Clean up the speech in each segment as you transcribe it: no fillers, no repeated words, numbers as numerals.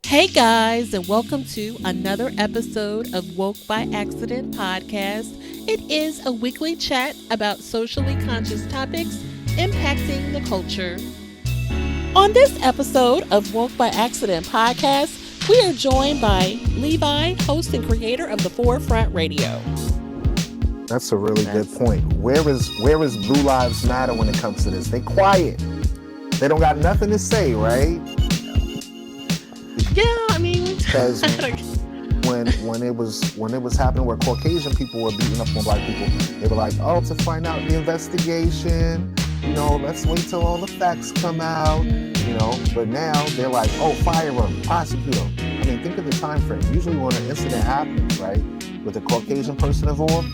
Hey guys, and welcome to another episode of Woke by Accident podcast. It is a weekly chat about socially conscious topics impacting the culture. On this episode of Woke by Accident podcast, we are joined by Levi, host and creator of the Forefront Radio. That's a really good point. Where is Blue Lives Matter when it comes to this? They quiet. They don't got nothing to say, right? Yeah, I mean, Because when it was happening where Caucasian people were beating up on black people, they were like, "Oh, to find out the investigation, let's wait till all the facts come out, But now they're like, "Oh, fire them, prosecute them." I mean, think of the time frame. Usually, when an incident happens, right, with a Caucasian person involved,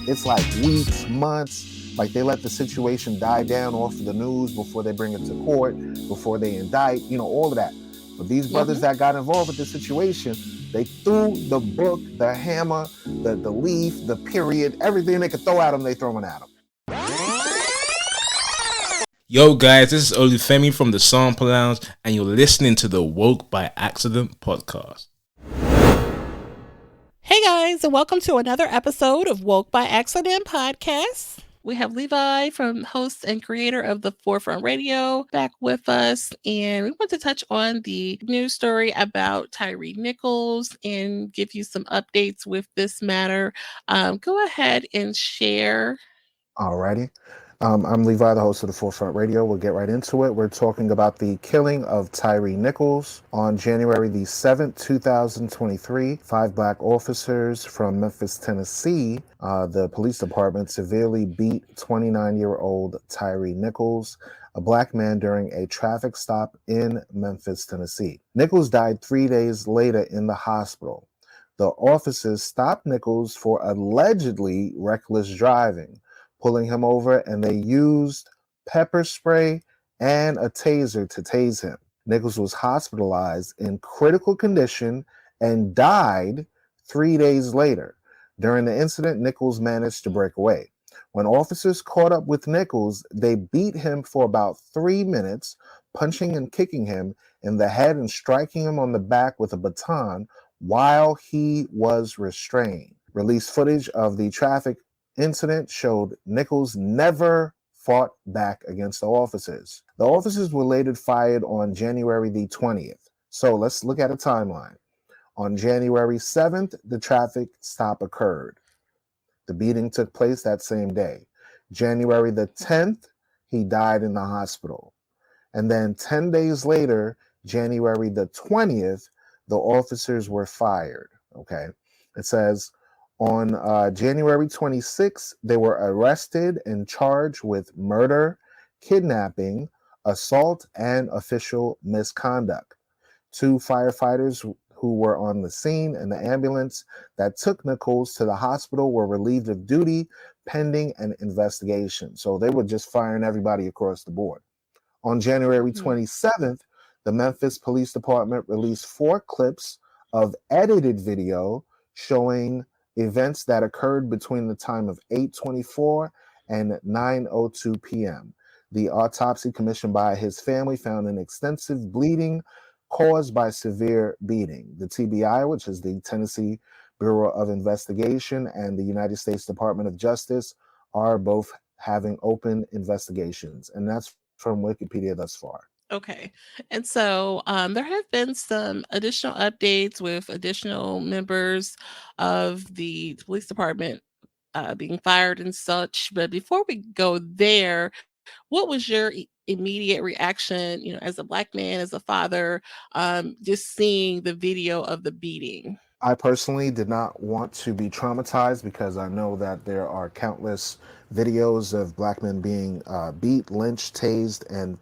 it's like weeks, months. Like they let the situation die down off of the news before they bring it to court, before they indict, all of that. But these brothers that got involved with this situation, they threw the book, the hammer, the leaf, the period, everything they could throw at them, they throwing at them. Yo guys, this is Olufemi from the Sample Lounge, and you're listening to the Woke by Accident podcast. Hey guys, and welcome to another episode of Woke by Accident podcast. We have Levi, from host and creator of the Forefront Radio, back with us, and we want to touch on the news story about Trye Nichols and give you some updates with this matter. Go ahead and share. Alrighty. I'm Levi, the host of the Forefront Radio. We'll get right into it. We're talking about the killing of Trye Nichols on January the 7th, 2023. 5 black officers from Memphis, Tennessee, the police department severely beat 29-year-old Trye Nichols, a black man, during a traffic stop in Memphis, Tennessee. Nichols died 3 days later in the hospital. The officers stopped Nichols for allegedly reckless driving, pulling him over, and they used pepper spray and a taser to tase him. Nichols was hospitalized in critical condition and died 3 days later. During the incident, Nichols managed to break away. When officers caught up with Nichols, they beat him for about 3 minutes, punching and kicking him in the head and striking him on the back with a baton while he was restrained. Released footage of the traffic incident showed Nichols never fought back against the officers. The officers were later fired on January the 20th. So let's look at a timeline. On January 7th, the traffic stop occurred. The beating took place that same day. January the 10th, he died in the hospital. And then 10 days later, January the 20th, the officers were fired. Okay. It says, on January 26th, they were arrested and charged with murder, kidnapping, assault, and official misconduct. 2 firefighters who were on the scene and the ambulance that took Nichols to the hospital were relieved of duty pending an investigation. So they were just firing everybody across the board. On January 27th, the Memphis Police Department released 4 clips of edited video showing events that occurred between the time of 8:24 and 9:02 p.m. The autopsy commissioned by his family found an extensive bleeding caused by severe beating. The TBI, which is the Tennessee Bureau of Investigation, and the United States Department of Justice are both having open investigations. And that's from Wikipedia thus far. Okay. And so there have been some additional updates with additional members of the police department being fired and such. But before we go there, what was your immediate reaction, as a black man, as a father, just seeing the video of the beating? I personally did not want to be traumatized because I know that there are countless videos of black men being beat, lynched, tased, and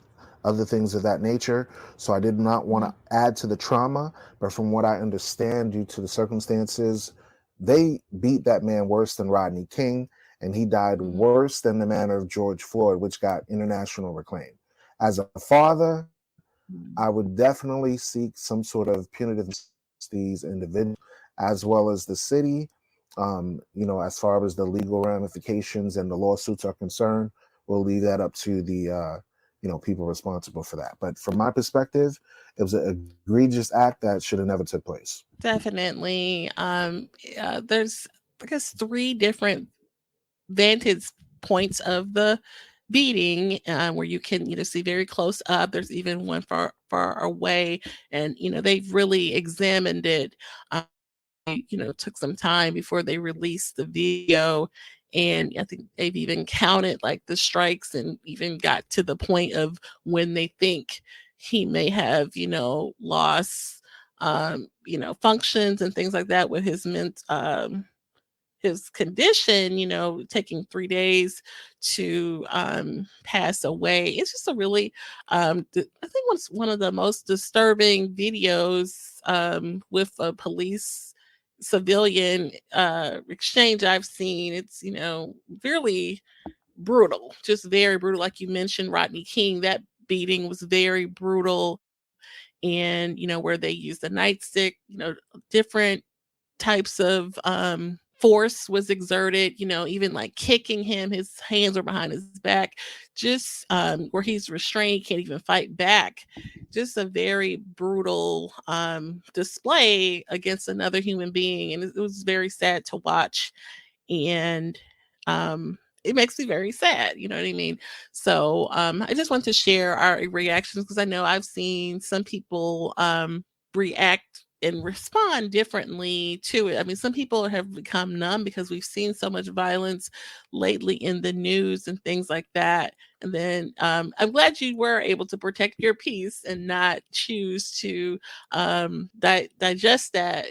other things of that nature. So I did not want to add to the trauma, but from what I understand, due to the circumstances, they beat that man worse than Rodney King, and he died worse than the manner of George Floyd, which got international acclaim. As a father, I would definitely seek some sort of punitive these individuals, as well as the city. As far as the legal ramifications and the lawsuits are concerned, we'll leave that up to the people responsible for that. But from my perspective, it was an egregious act that should have never took place. Definitely. There's, I guess, three different vantage points of the beating, where you can see very close up. There's even one far away, and they've really examined it. Um, took some time before they released the video, and I think they've even counted like the strikes and even got to the point of when they think he may have lost functions and things like that with his condition, taking 3 days to pass away. It's just a really, I think what's one of the most disturbing videos with a police civilian exchange I've seen. It's, really brutal, just very brutal. Like you mentioned, Rodney King, that beating was very brutal. And, where they use the nightstick, different types of force was exerted, even like kicking him, his hands were behind his back, just where he's restrained, can't even fight back. Just a very brutal display against another human being. And it was very sad to watch. And it makes me very sad, you know what I mean? So I just want to share our reactions, because I know I've seen some people react and respond differently to it. I mean, some people have become numb because we've seen so much violence lately in the news and things like that. And then I'm glad you were able to protect your peace and not choose to digest that,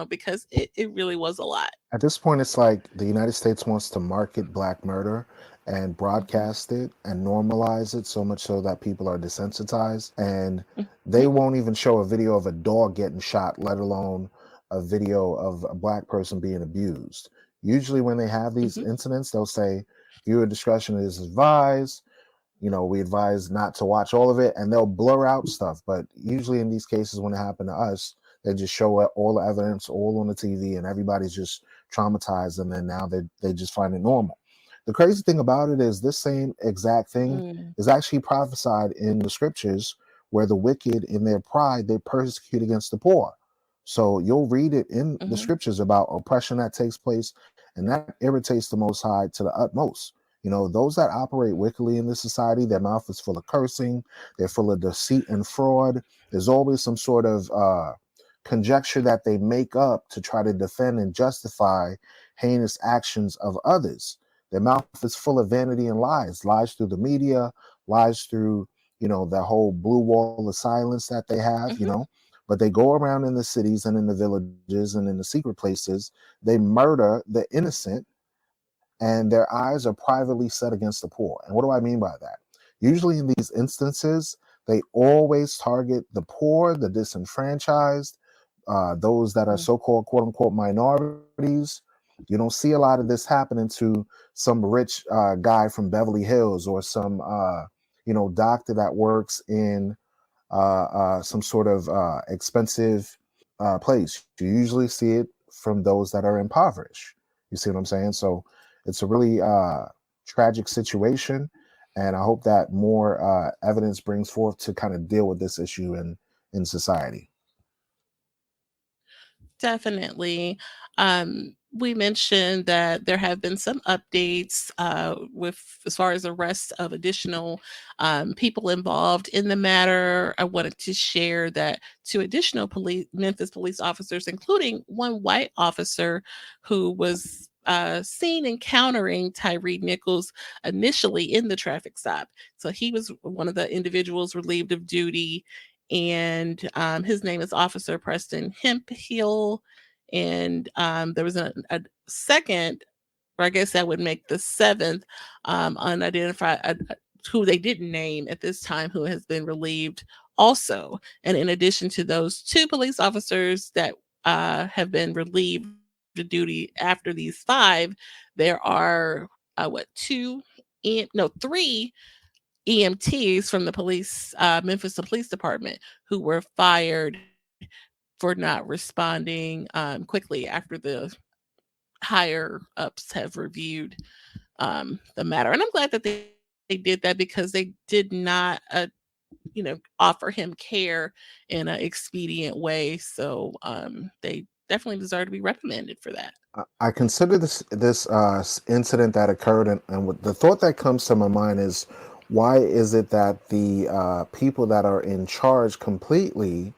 because it really was a lot. At this point, it's like the United States wants to market black murder and Mhm. broadcast it and normalize it so much so that people are desensitized. And they Mhm. won't even show a video of a dog getting shot, let alone a video of a black person being abused. Usually, when they have these Mhm. incidents, they'll say, viewer discretion is advised. We advise not to watch all of it, and they'll blur out stuff. But usually in these cases, when it happened to us, they just show all the evidence all on the TV, and everybody's just traumatized, and then now they just find it normal. The crazy thing about it is this same exact thing Mm. is actually prophesied in the scriptures, where the wicked in their pride they persecute against the poor. So you'll read it in the Mhm. scriptures about oppression that takes place, and that irritates the Most High to the utmost. Those that operate wickedly in this society, their mouth is full of cursing, they're full of deceit and fraud. There's always some sort of conjecture that they make up to try to defend and justify heinous actions of others. Their mouth is full of vanity and lies through the media, lies through, the whole blue wall of silence that they have, Mhm. but they go around in the cities and in the villages and in the secret places. They murder the innocent, and their eyes are privately set against the poor. And what do I mean by that? Usually in these instances, they always target the poor, the disenfranchised, those that are Mm. so-called quote unquote minorities. You don't see a lot of this happening to some rich guy from Beverly Hills or some doctor that works in some sort of expensive place. You usually see it from those that are impoverished. You see what I'm saying? So it's a really tragic situation, and I hope that more evidence brings forth to kind of deal with this issue in society. Definitely. We mentioned that there have been some updates with as far as arrests of additional people involved in the matter. I wanted to share that two additional Memphis police officers, including one white officer who was seen encountering Trye Nichols initially in the traffic stop. So he was one of the individuals relieved of duty, and his name is Officer Preston Hemphill. And there was a second, or I guess that would make the seventh, unidentified, who they didn't name at this time, who has been relieved also. And in addition to those two police officers that have been relieved of duty after these five, there are three EMTs from the Memphis Police Department who were fired for not responding quickly after the higher ups have reviewed the matter. And I'm glad that they did that because they did not, offer him care in an expedient way. So they definitely deserve to be reprimanded for that. I consider this incident that occurred, and the thought that comes to my mind is, why is it that the people that are in charge completely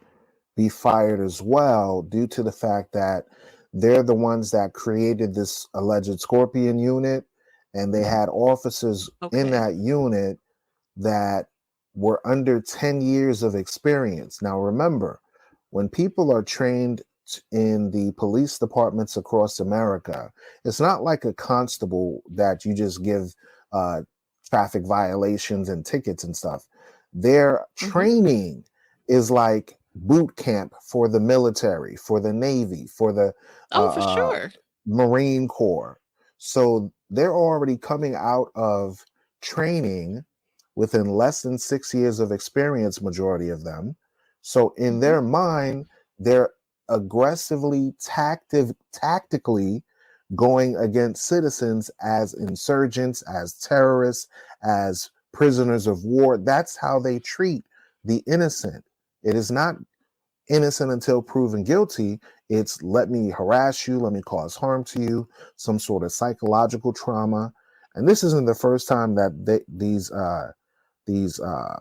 be fired as well, due to the fact that they're the ones that created this alleged Scorpion unit, and they had officers in Okay. that unit that were under 10 years of experience. Now, remember, when people are trained in the police departments across America, it's not like a constable that you just give uh, traffic violations and tickets and stuff. Their Hmm. training is like boot camp for the military, for the Navy, for the Oh, for uh, sure. Marine Corps. So they're already coming out of training within less than 6 years of experience, majority of them. So in Hmm. their mind, they're aggressively tactically going against citizens as insurgents, as terrorists, as prisoners of war. That's how they treat the innocent. It is not innocent until proven guilty. It's, let me harass you, let me cause harm to you, some sort of psychological trauma. And this isn't the first time that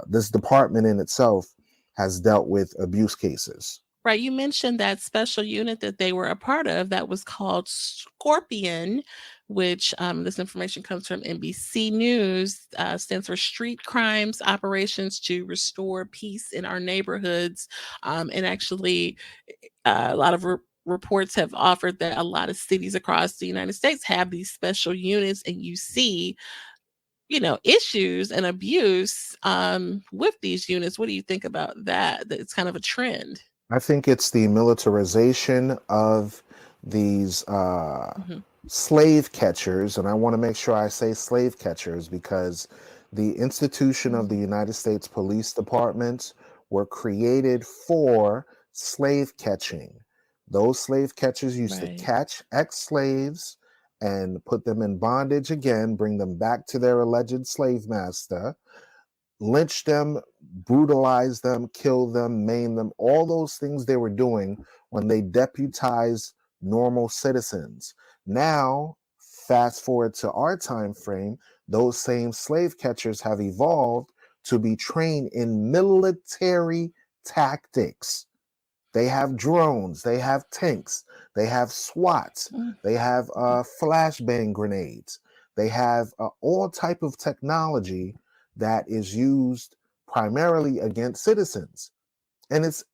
this department in itself has dealt with abuse cases. Right. You mentioned that special unit that they were a part of that was called Scorpion, which this information comes from NBC News, stands for Street Crimes Operations to Restore Peace in Our Neighborhoods. And actually, a lot of reports have offered that a lot of cities across the United States have these special units, and you see, issues and abuse with these units. What do you think about that? That it's kind of a trend. I think it's the militarization of these Hmm. slave catchers, and I want to make sure I say slave catchers because the institution of the United States Police Departments were created for slave catching. Those slave catchers used to Right. catch ex-slaves and put them in bondage again, bring them back to their alleged slave master, lynch them, brutalize them, kill them, maim them, all those things they were doing when they deputized normal citizens. Now, fast forward to our time frame, those same slave catchers have evolved to be trained in military tactics. They have drones, they have tanks, they have SWATs, Mhm. they have flashbang grenades, they have all type of technology that is used primarily against citizens. And it's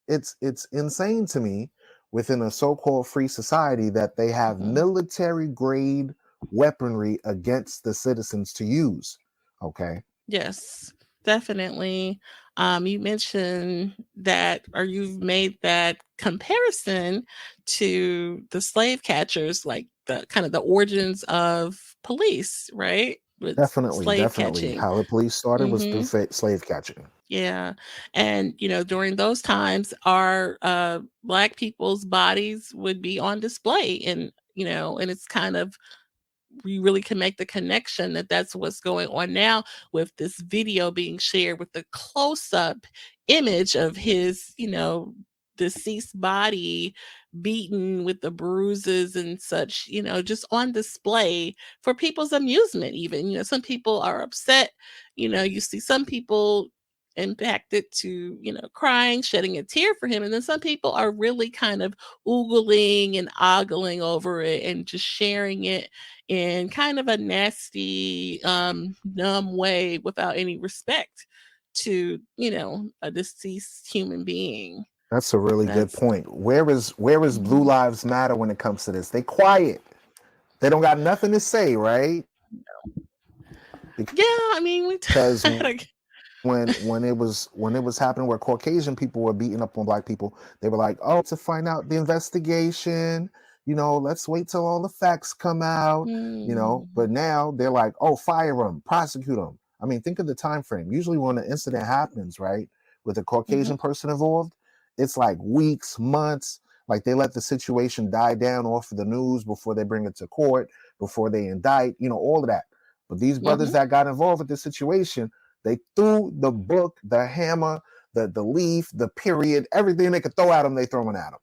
insane to me, within a so-called free society, that they have Mhm. military grade weaponry against the citizens to use. Okay. Yes, definitely. You mentioned that, or you've made that comparison to the slave catchers, like the kind of the origins of police, right? With slave Definitely. catching. How the police started was through Hmm. slave catching. Yeah. And, during those times, our Black people's bodies would be on display. And it's kind of, we really can make the connection that that's what's going on now with this video being shared with the close up image of his, deceased body beaten with the bruises and such, just on display for people's amusement, even. Some people are upset. You see some people impacted to, crying, shedding a tear for him. And then some people are really kind of oogling and ogling over it and just sharing it in kind of a nasty, numb way without any respect to, a deceased human being. That's a really good That's point. Where is Blue Mhm. Lives Matter when it comes to this? They quiet. They don't got nothing to say, right? Yeah, I mean, we Because like, when it was happening where Caucasian people were beating up on black people, they were like, "Oh, to find out the investigation, let's wait till all the facts come out, mm, But now they're like, "Oh, fire them, prosecute them." I mean, think of the time frame. Usually, when an incident happens, right, with a mhm, Caucasian person involved, it's like weeks, months. Like they let the situation die down off of the news before they bring it to court, before they indict, all of that. But these brothers Mhm. that got involved with this situation, they threw the book, the hammer, the leaf, the period, everything they could throw at them, they throwing at them.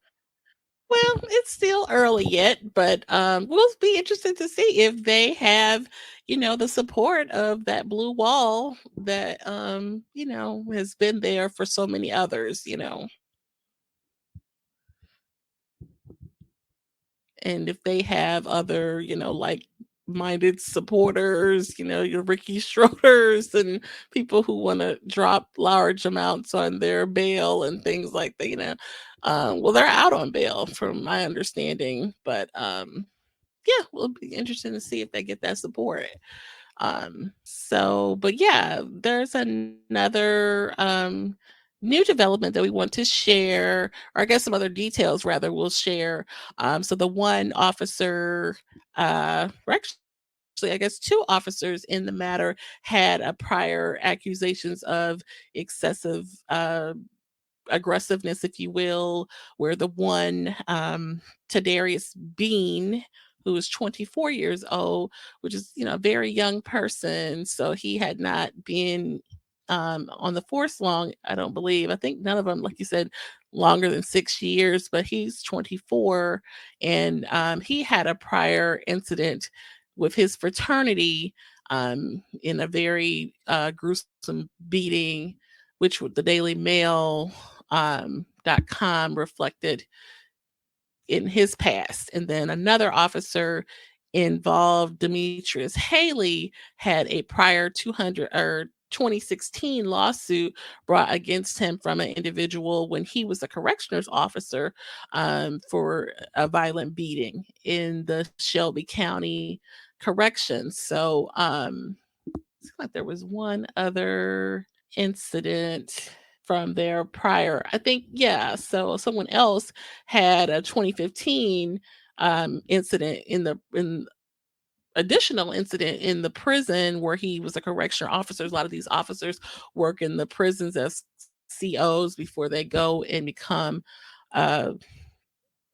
Well, it's still early yet, but we'll be interested to see if they have, the support of that blue wall that has been there for so many others. And if they have other, like minded supporters, your Ricky Schroders and people who want to drop large amounts on their bail and things like that. Well, they're out on bail from my understanding, but yeah, we'll be interested to see if they get that support. But yeah, there's another new development that we want to share, or I guess some other details rather we'll share. So the one officer, or actually, I guess two officers in the matter had a prior accusations of excessive aggressiveness, if you will, where the one, Tadarius Bean, who was 24 years old, which is, a very young person. So he had not been on the force long, I don't believe. I think none of them, like you said, longer than 6 years, but he's 24. And he had a prior incident with his fraternity in a very gruesome beating, which the Daily Mail .com reflected in his past. And then another officer involved, Demetrius Haley, had a prior 2016 lawsuit brought against him from an individual when he was a corrections officer for a violent beating in the Shelby County Corrections. So it's like there was one other incident from their prior, I think, yeah. So someone else had a 2015 incident in additional incident in the prison where he was a correctional officer. A lot of these officers work in the prisons as COs before they go and become uh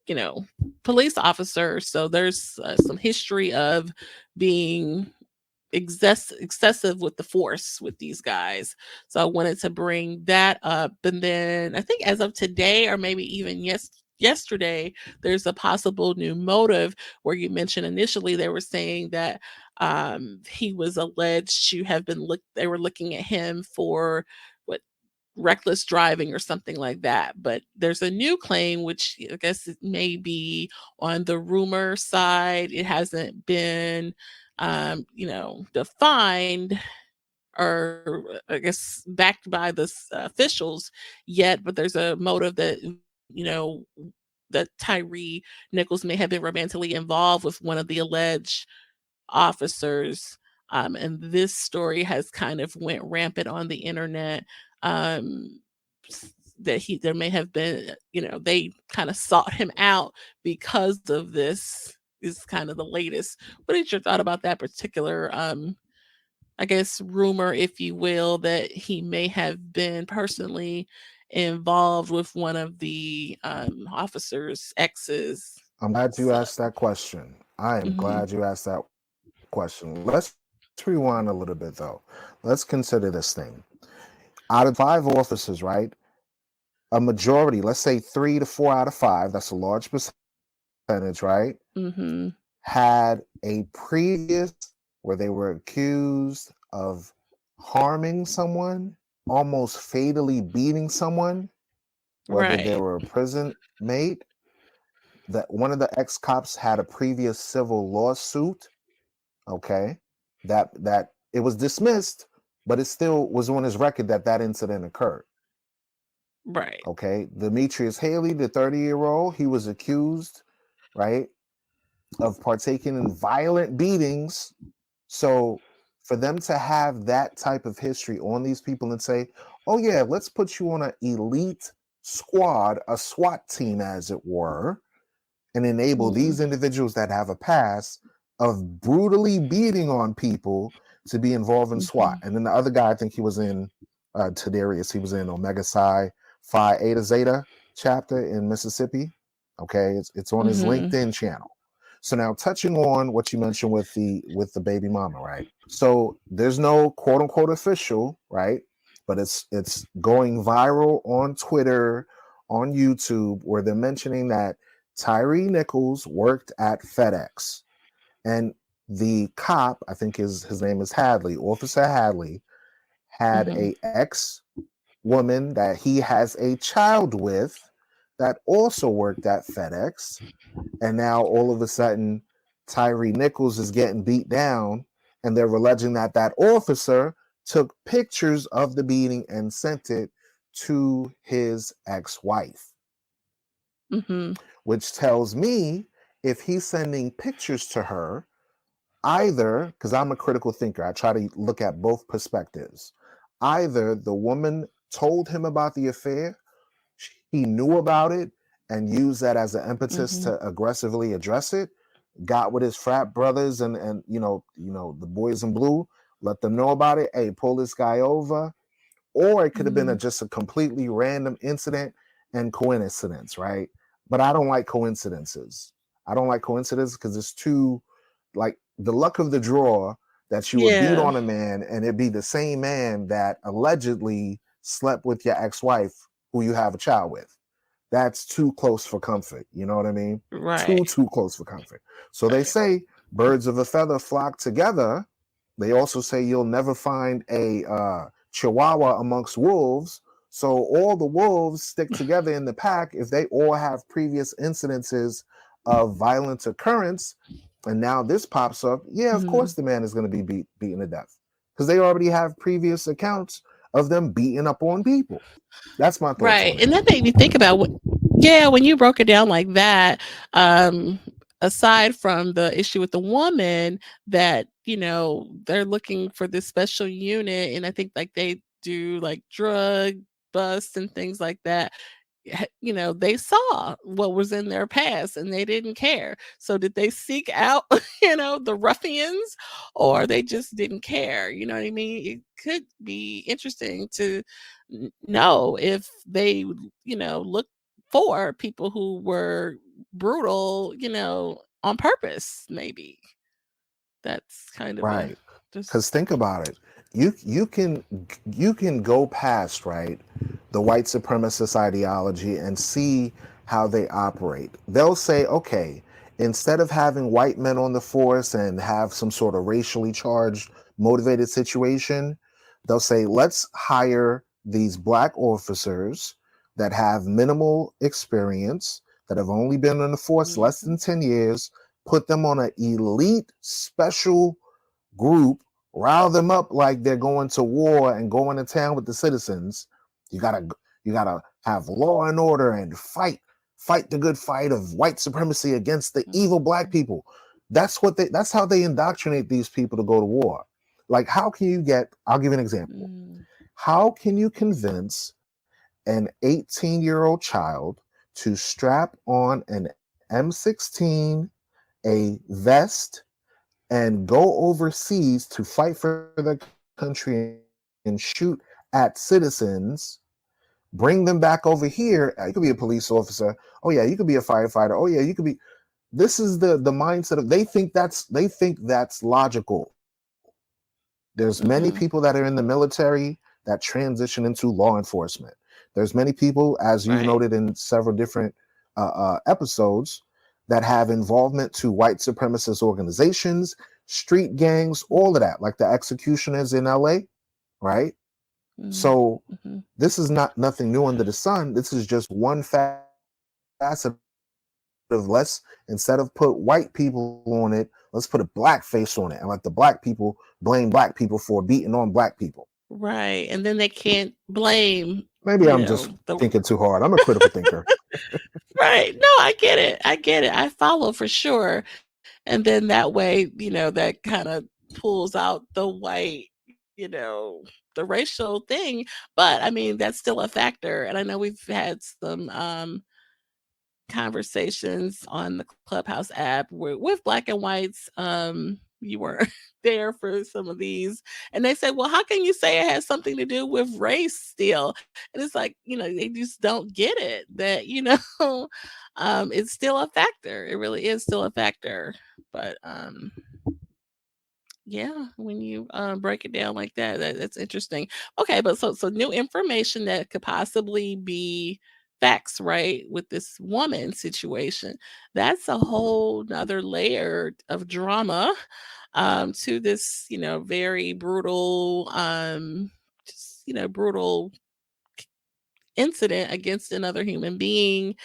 you know police officers. So there's some history of being excessive with the force with these guys. So I wanted to bring that up. And then I think as of today, or maybe even yesterday, there's a possible new motive where you mentioned initially they were saying that he was alleged to have been they were looking at him for what, reckless driving or something like that. But there's a new claim, which I guess it may be on the rumor side. It hasn't been, defined, or I guess backed by the officials yet. But there's a motive that, you know, that Tyree Nichols may have been romantically involved with one of the alleged officers. And this story has kind of went rampant on the internet. Um, that there may have been, they kind of sought him out because of this. Is kind of the latest. What is your thought about that particular, I guess, rumor, if you will, that he may have been personally involved with one of the officers' exes? I'm glad you So, asked that question. I am mhm, glad you asked that question. Let's rewind a little bit though. Let's consider this thing. Out of 5 officers, right? A majority, let's say 3 to 4 out of 5, that's a large percentage, right? mhm, Had a previous where they were accused of harming someone, almost fatally beating someone, whether they right, were a prison mate, that one of the ex-cops had a previous civil lawsuit, okay, that it was dismissed, but it still was on his record that that incident occurred. right, Okay, Demetrius Haley, the 30-year-old, he was accused, right, of partaking in violent beatings. So for them to have that type of history on these people and say, oh yeah, let's put you on an elite squad, a SWAT team as it were, and enable mm, these individuals that have a past of brutally beating on people to be involved in SWAT. mhm, And then the other guy, I think he was in Tadarius, he was in Omega Psi Phi Eta Zeta chapter in Mississippi. Okay, it's on his mhm, LinkedIn channel. So now touching on what you mentioned with the baby mama, right? So there's no quote unquote official, right? But it's going viral on Twitter, on YouTube, where they're mentioning that Trye Nichols worked at FedEx. And the cop, I think his name is Hadley, Officer Hadley, had Mhm. a ex woman that he has a child with that also worked at FedEx. And now all of a sudden, Trye Nichols is getting beat down, and they're alleging that that officer took pictures of the beating and sent it to his ex-wife, Mhm. which tells me if he's sending pictures to her, either, because I'm a critical thinker, I try to look at both perspectives. Either the woman told him about the affair, he knew about it, and used that as an impetus Mhm. to aggressively address it, got with his frat brothers and the boys in blue, let them know about it. Hey, pull this guy over. Or it could have been Mhm. just a completely random incident and coincidence, right? But I don't like coincidences. I don't like coincidences because it's too like the luck of the draw that you would beat Yeah. on a man and it'd be the same man that allegedly slept with your ex-wife who you have a child with. That's too close for comfort. You know what I mean? Right. Too close for comfort. So they Right. say birds of a feather flock together. They also say you'll never find a chihuahua amongst wolves. So all the wolves stick together in the pack if they all have previous incidences of violent occurrence. And now this pops up. Yeah, of Mhm. course the man is going to be beaten to death because they already have previous accounts of them beating up on people. That's my thoughts Right, on it. and that made me think about what yeah, when you broke it down like that, um, aside from the issue with the woman that, they're looking for this special unit, and I think, like, they do, like, drug busts and things like that. They saw what was in their past and they didn't care. So did they seek out, the ruffians, or they just didn't care? You know what I mean? It could be interesting to know if they, look for people who were brutal, on purpose, maybe. That's kind of a Right. Because just think about it. You can go past, right, the white supremacist ideology and see how they operate. They'll say, okay, instead of having white men on the force and have some sort of racially charged, motivated situation, they'll say, let's hire these black officers that have minimal experience, that have only been in the force less Mhm, than 10 years, put them on an elite special group, rile them up like they're going to war and going to town with the citizens. You gotta have law and order and fight the good fight of white supremacy against the evil black mhm, people. That's how they indoctrinate these people to go to war. Like, how can you get, I'll give you an example. mm, How can you convince an 18-year-old child to strap on an M16, a vest, and go overseas to fight for their country and shoot at citizens, bring them back over here? You could be a police officer. Oh yeah, you could be a firefighter. Oh yeah, you could be. This is the mindset of, they think that's logical. There's many people mhm, that are in the military that transition into law enforcement. There's many people, as you've right, noted in several different episodes, that have involvement to white supremacist organizations, street gangs, all of mhm, that, like the executioners in LA, right? mhm, So mhm. this is not nothing new under the sun. This is just one facet of, instead of put white people on it, let's put a black face on it and let the black people blame black people for beating on black people. Right, and then they can't blame, Maybe I'm just the thinking too hard. I'm a critical thinker. right. No, I get it. I get it. I follow for sure. And then that way, that kind of pulls out the white, the racial thing. But I mean, that's still a factor. And I know we've had some conversations on the Clubhouse app with black and whites, you were there for some of these. And they say, well, how can you say it has something to do with race still? And it's like, they just don't get it that, it's still a factor. It really is still a factor. But yeah, when you break it down like that, that's interesting. Okay, but so new information that could possibly be facts, right? With this woman situation, that's a whole nother layer of drama to this, very brutal, just brutal incident against another human being.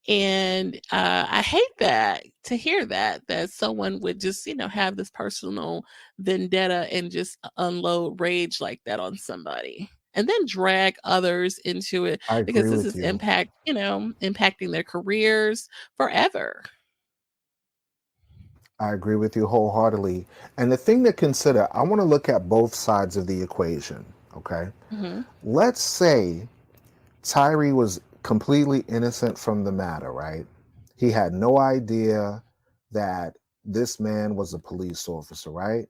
And I hate that to hear that someone would just have this personal vendetta and just unload rage like that on somebody and then drag others into it I because agree this with is you. impacting their careers forever. I agree with you wholeheartedly. And the thing to consider, I want to look at both sides of the equation. Okay. Hmm. Let's say Tyree was completely innocent from the matter, right? He had no idea that this man was a police officer, right?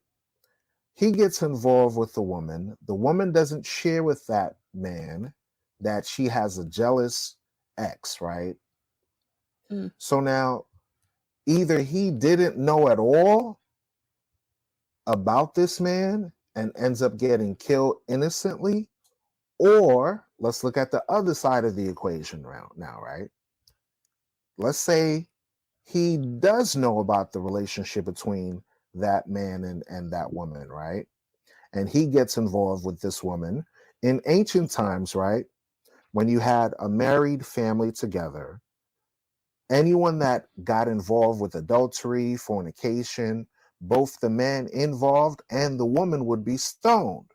He gets involved with the woman. The woman doesn't share with that man that she has a jealous ex, right? Mm. So now either he didn't know at all about this man and ends up getting killed innocently, or let's look at the other side of the equation now, right? Let's say he does know about the relationship between that man and that woman, right? And he gets involved with this woman. In ancient times, right, when you had a married family together, anyone that got involved with adultery, fornication, both the man involved and the woman would be stoned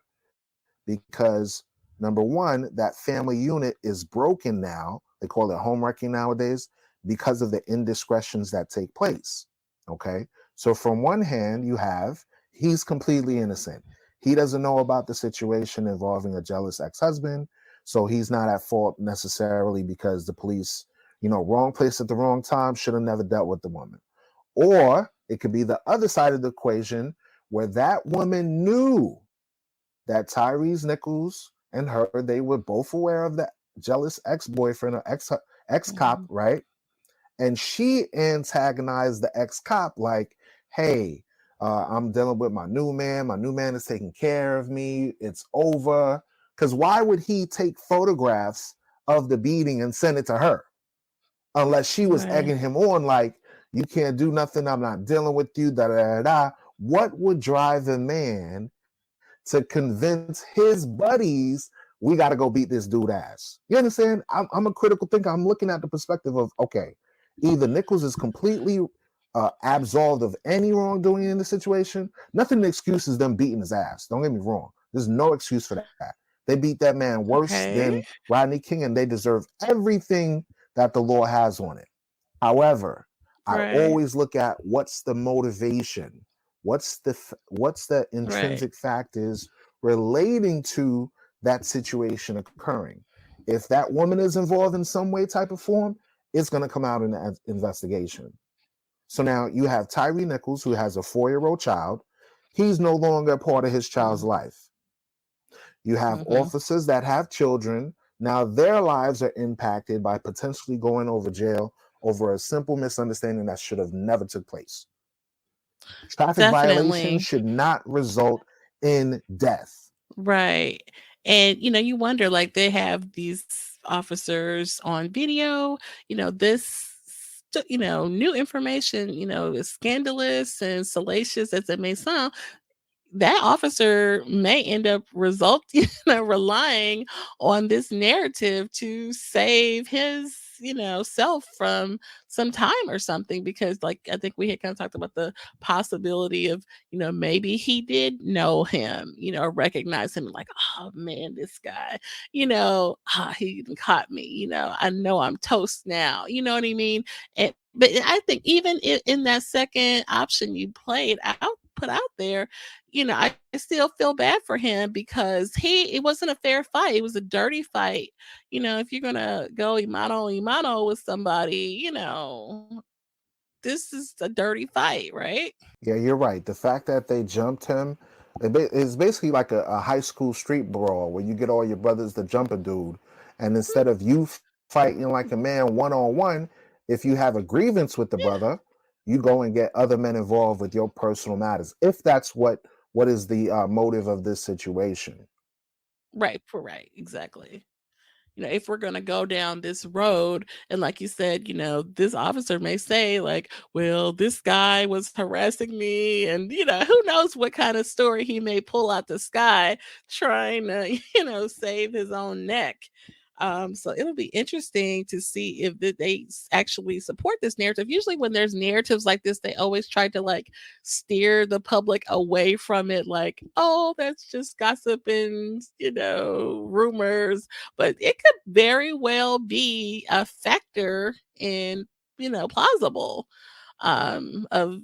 because number one, that family unit is broken now. They call it home wrecking nowadays because of the indiscretions that take place. Okay. So, from one hand, you have he's completely innocent. He doesn't know about the situation involving a jealous ex husband. So, he's not at fault necessarily because the police, wrong place at the wrong time, should have never dealt with the woman. Or it could be the other side of the equation where that woman knew that Tyrese Nichols and her, they were both aware of the jealous ex-boyfriend or ex-cop, Mhm. right? And she antagonized the ex-cop like, hey, I'm dealing with my new man. My new man is taking care of me. It's over. Because why would he take photographs of the beating and send it to her? Unless she was Right. egging him on like, you can't do nothing. I'm not dealing with you, da da da da. What would drive a man to convince his buddies we got to go beat this dude ass? You understand? I'm a critical thinker. I'm looking at the perspective of, okay, either Nichols is completely absolved of any wrongdoing in the situation. Nothing excuses them beating his ass. Don't get me wrong. There's no excuse for that. They beat that man worse Okay. than Rodney King, and they deserve everything that the law has on it. However, I Right. always look at what's the motivation, what's the Right. intrinsic factors relating to that situation occurring. If that woman is involved in some way, type of form, it's going to come out in the investigation. So now you have Tyree Nichols, who has a 4-year-old child. He's no longer a part of his child's life. You have Mm-hmm. officers that have children. Now their lives are impacted by potentially going over jail over a simple misunderstanding that should have never took place. Traffic violations Definitely. should not result in death. Right. And you wonder like they have these officers on video, new information, is scandalous and salacious as it may sound. That officer may end up relying on this narrative to save his self from some time or something, because like I think we had kind of talked about the possibility of maybe he did know him, recognize him like, oh man, this guy, he even caught me, I know I'm toast now, you know what I mean? And but I think even in that second option you put out there, I still feel bad for him because it wasn't a fair fight. It was a dirty fight. If you're gonna go imano imano with somebody, this is a dirty fight, right? Yeah, you're right. The fact that they jumped him is basically like a high school street brawl where you get all your brothers to jump a dude, and instead of you fighting like a man one on one, if you have a grievance with the Yeah, brother, you go and get other men involved with your personal matters. If that's what is the motive of this situation. right, for right, exactly. If we're going to go down this road, and like you said, this officer may say, like, well, this guy was harassing me, and, who knows what kind of story he may pull out the sky trying to, save his own neck. So it'll be interesting to see if they actually support this narrative. Usually, when there's narratives like this, they always try to like steer the public away from it, like, oh, that's just gossip and rumors, but it could very well be a factor in, plausible, of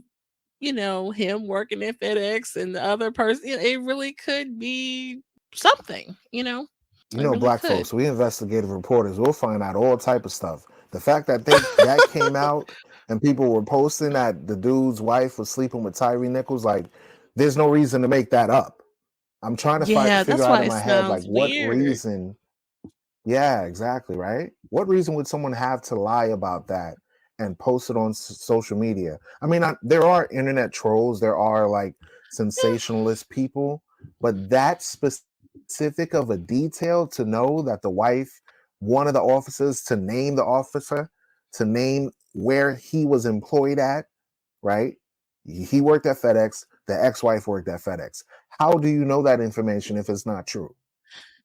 him working at FedEx and the other person. It really could be something. You It know, really black could. folks, we investigative reporters, we'll find out all type of stuff. The fact that that came out and people were posting that the dude's wife was sleeping with Tyree Nichols, like, there's no reason to make that up. I'm trying to Yeah, figure that's out why in it my head, like, sounds what weird. reason. Yeah, exactly, right? What reason would someone have to lie about that and post it on social media? I mean, there are internet trolls, there are like Yeah. sensationalist people, but that specific of a detail to know that the wife, one of the officers, to name the officer, to name where he was employed at, right? He worked at FedEx, the ex-wife worked at FedEx. How do you know that information if it's not true?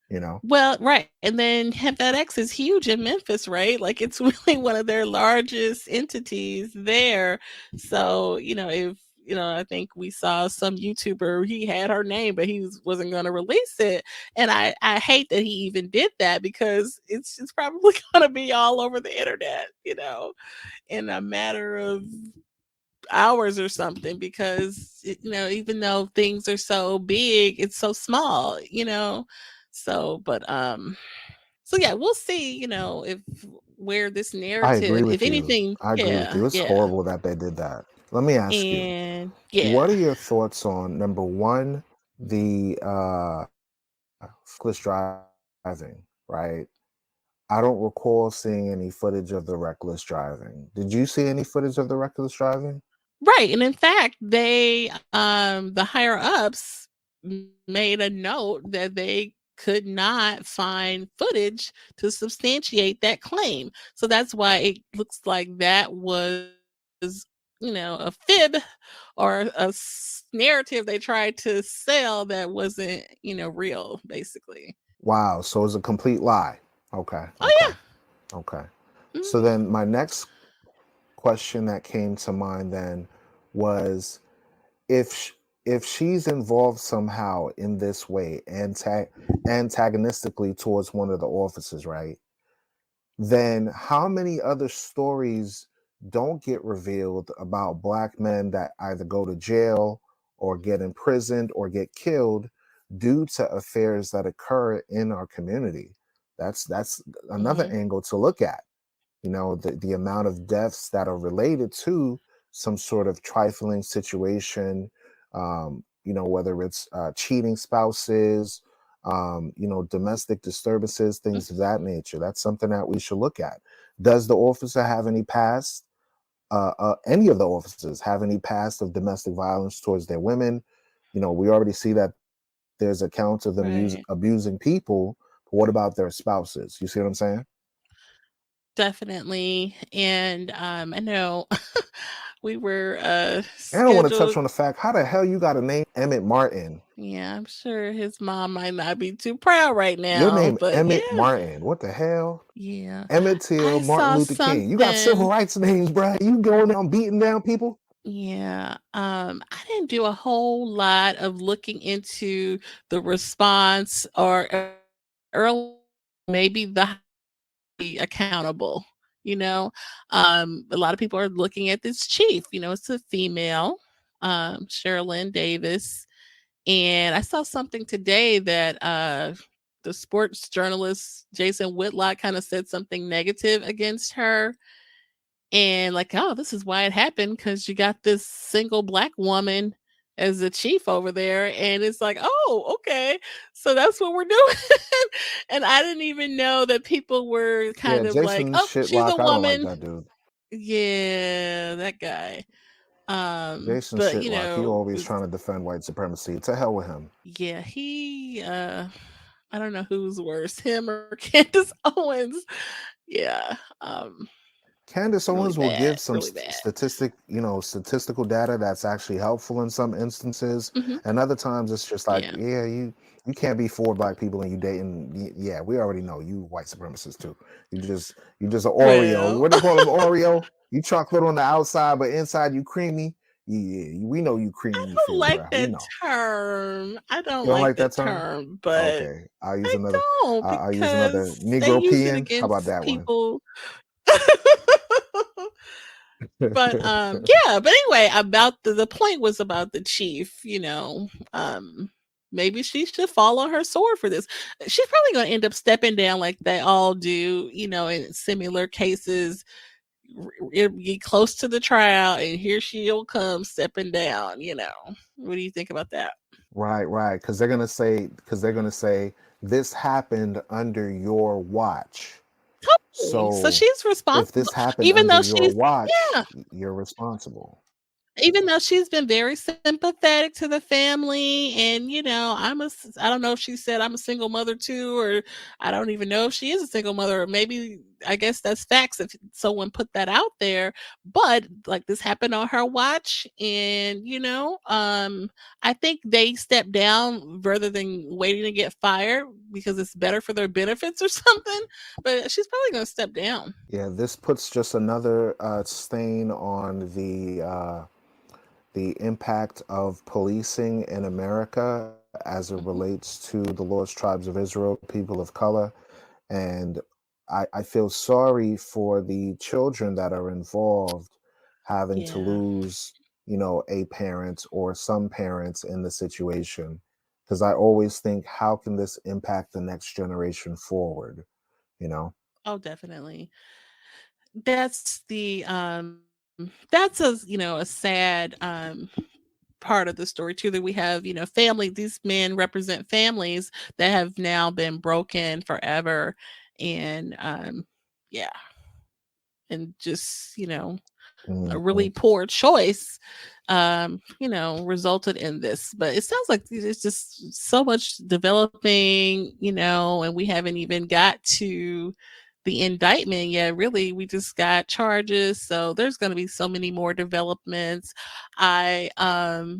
You know? Well, right. And then FedEx is huge in Memphis, right? Like it's really one of their largest entities there. So, if I think we saw some YouTuber, he had her name, but wasn't going to release it. And I hate that he even did that because it's probably going to be all over the internet, in a matter of hours or something, because even though things are so big, it's so small, so but so yeah, we'll see, if where this I agree narrative, if with you. anything. I agree with Yeah, you. It's yeah. horrible that they did that. Let me ask you, And yeah. what are your thoughts on number one, the reckless driving, right? I don't recall seeing any footage of the reckless driving. Did you see any footage of the reckless driving? Right, and in fact, the higher ups made a note that they could not find footage to substantiate that claim. So that's why it looks like that was, a fib, or narrative they tried to sell that wasn't, real, basically. Wow, so it's a complete lie. Okay, Oh okay, yeah. okay. So Mhm. then my next question that came to mind then was, if if she's involved somehow in this way, antagonistically towards one of the officers, right? Then how many other stories don't get revealed about black men that either go to jail or get imprisoned or get killed due to affairs that occur in our community? That's another Mhm. angle to look at. The amount of deaths that are related to some sort of trifling situation, whether it's cheating spouses, domestic disturbances, things of that nature. That's something that we should look at. Does the officer have any past, any of the officers have any past of domestic violence towards their women? We already see that there's accounts of them Right. abusing people, but what about their spouses? You see what I'm saying? Definitely. And I know we were And I want to touch scheduled. on the fact, how the hell you got to name Emmett Martin? Yeah, I'm sure his mom might not be too proud right Your now, name but Emmett yeah, Martin. What the hell? yeah. Emmett Till, I Martin saw Luther King. You got civil something. rights names, bro. You going down beating down people? Yeah. I didn't do a whole lot of looking into the response, or early, maybe be accountable. You know, a lot of people are looking at this chief. It's a female, Sherilyn Davis. And I saw something today that the sports journalist Jason Whitlock kind of said something negative against her. and like, oh, this is why it happened, because you got this single black woman as the chief over there, and it's like, oh, okay, so that's what we're doing. And I didn't even know that people were Yeah, kind of like, Jason oh, she's a Shitlock. I don't like woman. that dude. Yeah, that guy. Jason But Shitlock. He always trying to defend white supremacy. To hell with him. yeah, he I don't know who's worse, him or Candace Owens. Yeah. Candace Really Owens will bad, give some really bad. statistical data that's actually helpful in some instances, Mhm. and other times it's just like, Yeah. yeah, you can't be for black people and you dating. Yeah, we already know you white supremacist too. You just an Oreo. Well, What they call them, Oreo? You chocolate on the outside, but inside you creamy. Yeah, we know you I creamy. You don't feel, like bro. We that know. term. I don't You don't like like that that term? term, but Okay, I'll use I another. don't, I'll use another because they Negro use it peon. How about against that one? people. But yeah, but anyway, about the point was about the chief, maybe she should fall on her sword for this. She's probably going to end up stepping down like they all do, in similar cases. It'll get close to the trial and here she'll come stepping down. What do you think about that? Right. Because they're gonna say this happened under your watch. So So she's if responsible, this happened even under though your she's watch, yeah, you're responsible. even though she's been very sympathetic to the family. And I don't know if she said I'm a single mother too, or I don't even know if she is a single mother, or maybe, I guess that's facts if someone put that out there. But like, this happened on her watch, and I think they stepped down rather than waiting to get fired, because it's better for their benefits or something. But she's probably going to step down. Yeah, this puts just another stain on the impact of policing in America as it Mhm. relates to the Lost Tribes of Israel, people of color. And I feel sorry for the children that are involved having to Yeah. lose, a parent or some parents in the situation. Because I always think, how can this impact the next generation forward? You know? Oh, definitely. That's a sad part of the story too, that we have, family these men represent families that have now been broken forever. And yeah, and just, a Mhm. really poor choice, resulted in this. But it sounds like there's just so much developing, and we haven't even got to the indictment yet. Really, we just got charges. So there's going to be so many more developments. I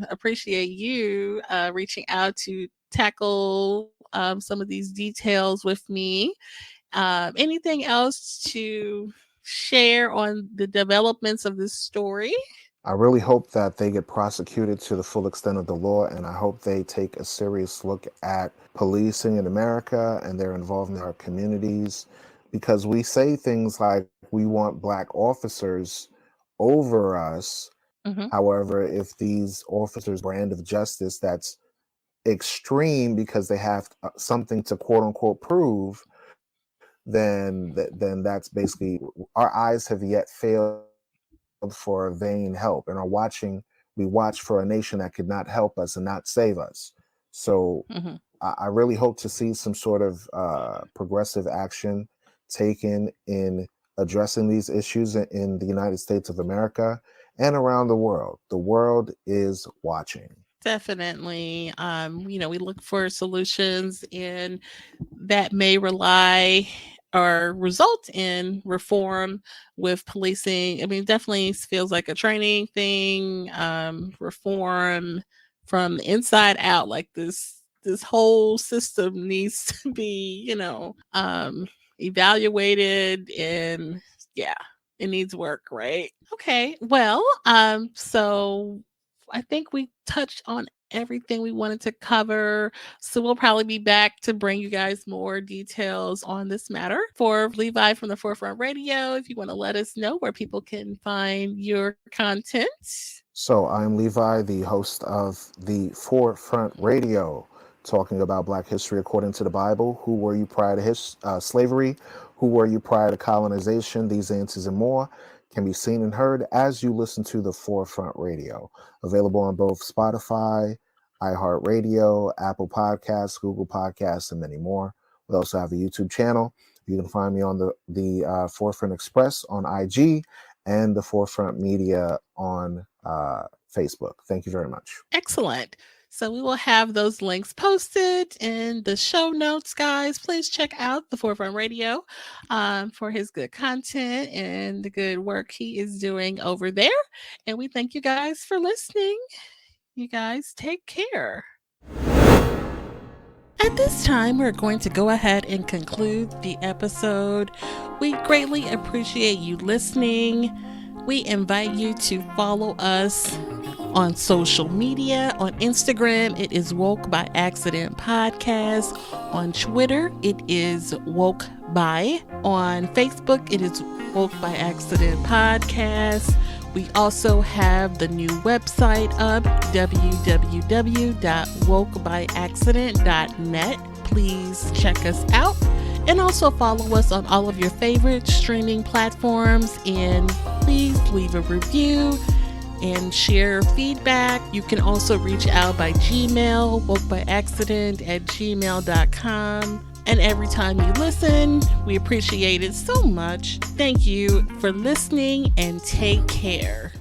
appreciate you reaching out to tackle some of these details with me. Anything else to share on the developments of this story? I really hope that they get prosecuted to the full extent of the law, and I hope they take a serious look at policing in America and their involvement in our communities, because we say things like we want black officers over us. Hmm. However, if these officers brand of justice that's extreme because they have something to quote unquote prove, then that's basically, our eyes have yet failed for a vain help and are watching. We watch for a nation that could not help us and not save us. So Hmm. I really hope to see some sort of progressive action taken in addressing these issues in the United States of America and around the world. The world is watching. Definitely. We look for solutions, and that may rely or result in reform with policing. I mean, definitely feels like a training thing, reform from the inside out. Like, this whole system needs to be, evaluated, and yeah, it needs work, right? Okay. Well, so I think we touched on everything we wanted to cover. So we'll probably be back to bring you guys more details on this matter. For Levi from the Forefront Radio, if you want to let us know where people can find your content. So I'm Levi, the host of the Forefront Radio, talking about Black history according to the Bible. Who were you prior to slavery? Who were you prior to colonization? These answers and more can be seen and heard as you listen to the Forefront Radio, available on both Spotify, iHeartRadio, Apple Podcasts, Google Podcasts, and many more. We also have a YouTube channel. You can find me on the Forefront Express on IG and the Forefront Media on Facebook. Thank you very much. Excellent. So we will have those links posted in the show notes, guys. Please check out the Forefront Radio for his good content and the good work he is doing over there. And we thank you guys for listening. You guys take care. At this time, we're going to go ahead and conclude the episode. We greatly appreciate you listening. We invite you to follow us on social media. On Instagram, it is Woke by Accident Podcast. On Twitter, it is Woke by. On Facebook, it is Woke by Accident Podcast. We also have the new website up, www.wokebyaccident.net. Please check us out. And also follow us on all of your favorite streaming platforms. And please leave a review and share feedback. You can also reach out by Gmail, wokebyaccident@gmail.com. And every time you listen, we appreciate it so much. Thank you for listening and take care.